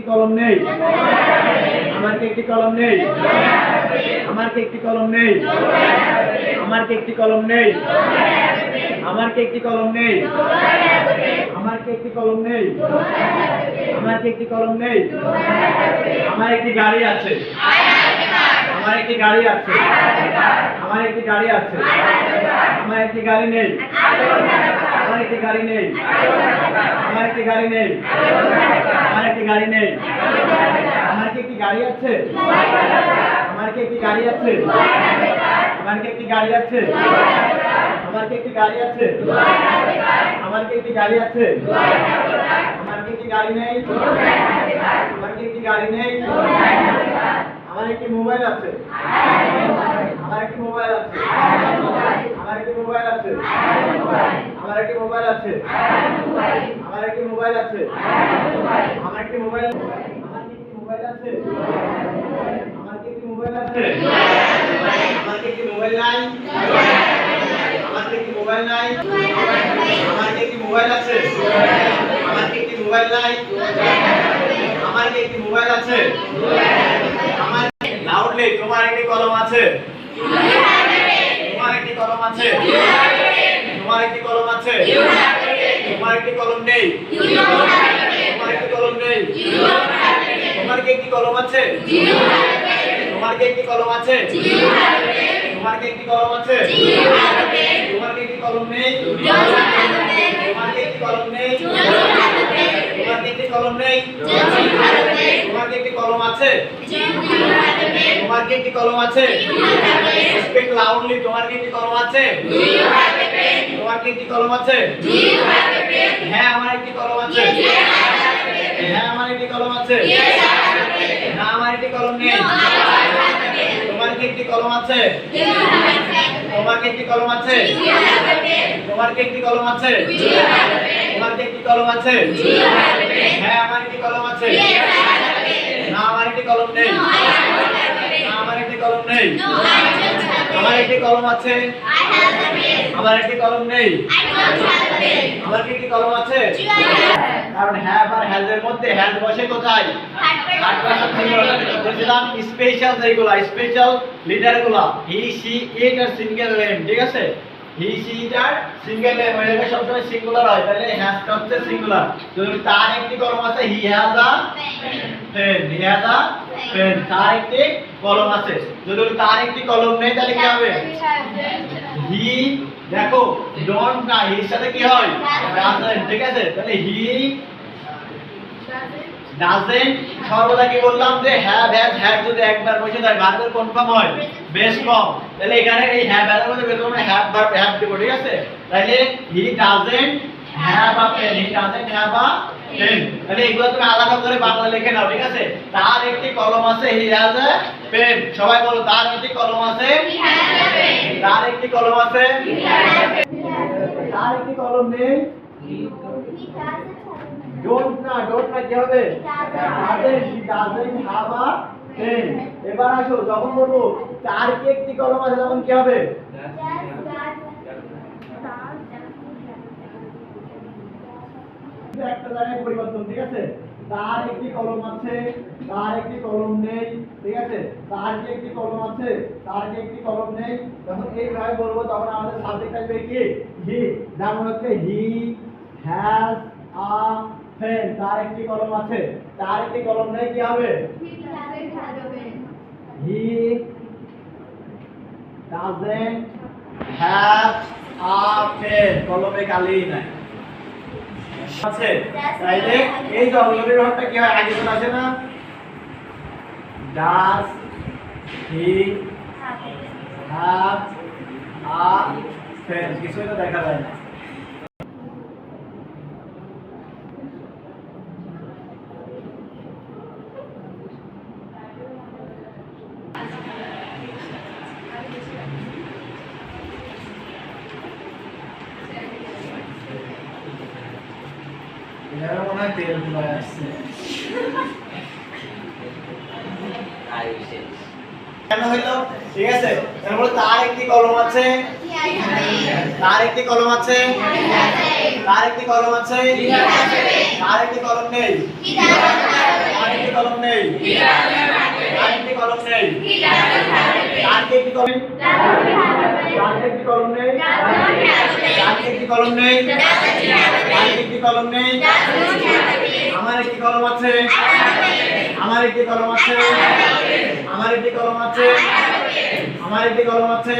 একটি কলম নেই? আমার কি একটি কলম নেই? আমার কি একটি কলম নেই? আমার কি একটি কলম নেই? আমার কি একটি কলম নেই? আমার কি একটি কলম নেই? আমার কি একটি কলম নেই? আমার একটি গাড়ি আছে। আমার একটি গাড়ি আছে। আমার একটি গাড়ি আছে। আমার একটি গাড়ি নেই। আমার একটি গাড়ি নেই। আমার একটি গাড়ি নেই। আমার একটি গাড়ি নেই। আমার কি একটি গাড়ি আছে? আমার কি একটি গাড়ি আছে? আমার কি একটি গাড়ি আছে? আমার কি একটি গাড়ি আছে? আমার কি একটি গাড়ি আছে? আমার কি একটি গাড়ি নেই? আমার কি একটি গাড়ি নেই? আমার একটি মোবাইল আছে। আমার একটি মোবাইল আছে। আমার একটি মোবাইল আছে। আমার একটি মোবাইল আছে। আমার একটি মোবাইল আছে। আমার একটি মোবাইল আছে। আমার কি একটি মোবাইল আছে? আমার কি একটি মোবাইল নাই? আমার কি একটি মোবাইল নাই? আমার কি একটি মোবাইল আছে? আমার কি একটি মোবাইল নাই? আমার কি একটি মোবাইল আছে? আমার লাউডলি তোমার একটি কলম আছে? তোমার একটি কলম আছে? তোমার একটি কলম আছে? তোমার একটি কলম নেই? তোমার একটি কলম নেই? তোমার কি একটি কলম আছে? তোমার কি একটি কলম আছে? তোমার কি একটি কলম আছে? তোমার কি একটি কলম নেই? তোমার কি একটি কলম নেই? তোমার কি একটি কলম নেই? তোমার কি একটি কলম আছে? তোমার কি একটি কলম আছে? স্পিক লাউডলি, তোমার কি একটি কলম আছে? তোমার কি একটি কলম আছে? হ্যাঁ, আমার একটি কলম আছে। হ্যাঁ, আমার একটি কলম আছে। না, আমার একটি কলম নেই। তোমার কি একটি কলম আছে? তোমার কি একটি কলম আছে? তোমার কি একটি কলম আছে? তোমার কি একটি কলম আছে? হ্যাঁ, আমার একটি কলম আছে। না, আমার একটি কলম নেই। না, আমার একটি কলম নেই। আমার একটি কলম আছে। আমার একটি কলম নেই। আমার কি একটি কলম আছে? কারণ হ্যাভ আর হ্যাজ এর মধ্যে হ্যাজ বসে কোথায়? Third person singular. বলছিলাম স্পেশাল যেগুলো, স্পেশাল লিডারগুলো হি সি ইট আর সিঙ্গেল নেম, ঠিক আছে? হি সি ইট আর সিঙ্গেল নেম এটা সবসময় সিঙ্গুলার হয়, তাহলে হ্যাজটা হচ্ছে সিঙ্গুলার। যদি তার একটি কলম আছে, he has a pen, he has a pen, তার একটি কলম আছে। যদি তার একটি কলম নেই তাহলে কি হবে? হি, দেখো ডোন্ট না, এর সাথে কি হয়? ডাজন্ট, ঠিক আছে? তাহলে হি ডাজন্ট, সর্বদা কি বললাম যে হ্যাভ হ্যাজ হ্যাড যদি একবার বসে যায় ভার্বের কোন ফর্ম হয়? Base form. তাহলে এখানে এই হ্যাভ এর মধ্যে বেস ফর্মে হ্যাভ ভার্ব হ্যাভ দেব, ঠিক আছে? তাহলে he doesn't have a pen, he doesn't have a pen. তাহলে এগুলো তুমি আলাদা করে বাংলা লিখে নাও, ঠিক আছে? তার একটি কলম আছে, হি হ্যাজ আ পেন। সবাই বলো, তার একটি কলম আছে, হি হ্যাজ আ পেন। তার একটি কলম আছে, হি হ্যাজ আ পেন। তার একটি কলম নেই, ডোন্ট না কি হবে? He doesn't have a pen. এবার আসো, যখন বলবো তার কি একটি কলম আছে তখন কি হবে? একটা জায়গায় পরিবর্তন, ঠিক আছে? তার একটি কলম আছে, তার একটি কলম নেই, ঠিক আছে? তার কি একটি কলম আছে, তার কি একটি কলম নেই। যখন এইভাবে বলবো তখন আমাদের সাবজেক্ট আসবে কি? হি। যেমন হচ্ছে হি হ্যাজ আ পেন, তার একটি কলম আছে, তার একটি কলম নেই, কি হবে? He doesn't have a pen, কলমে কালি নাই আছে। তাইলে এই যে অবজেক্টিভ ভার্বটা কি হয়? আগে চলে আসে না? Does he have a pen, কিছুই তো দেখা যায় না। এরা মনে হয় তেল গুলো আসছে। কেন হইলো? ঠিক আছে, তারপরে তার একটি কলম আছে, তার একটি কলম আছে, তার একটি কলম আছে, তার একটি কলম নেই, তার কলম? যার একটি কলম নেই? যার একটি কলম নেই? যার একটি কলম নেই? আমার একটি কলম আছে। আমার একটি কলম আছে। আমার একটি কলম আছে। আমার একটি কলম আছে।